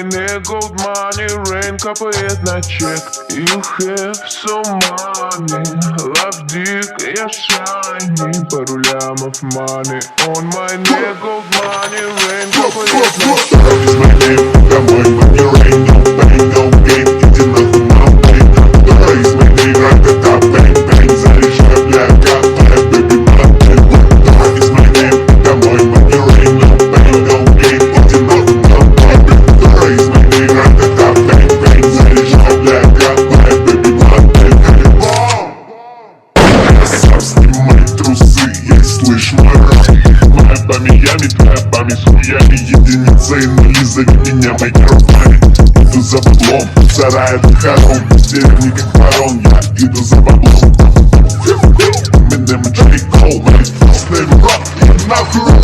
need gold money, rain капает на чек. You have so money, love dick, я shiny. Пару лямов money, on my neck, gold money, rain капает на чек. Из моей домой, but не rain, no pain, no gain. Иди нахуй, no pain. Второй из моей ра-та-та, bang, bang. Заряжаю, бля, капая, baby, my pain. Второй из моей домой, but не rain, no pain, no gain. Иди нахуй, no pain. Второй из моей ра-та-та, bang, bang. Заряжаю, бля, капая, baby, my pain. Сам снимай трусы, ей слышь, мой рай. Моя бами-ями, твоя бами с хуями. Единица и нули, зови меня моими руками. Иду за баблом, сарая до хором. В деревне как барон, я иду за баблом. Eminem и J. Cole, мои вкусные рок, и нахуй.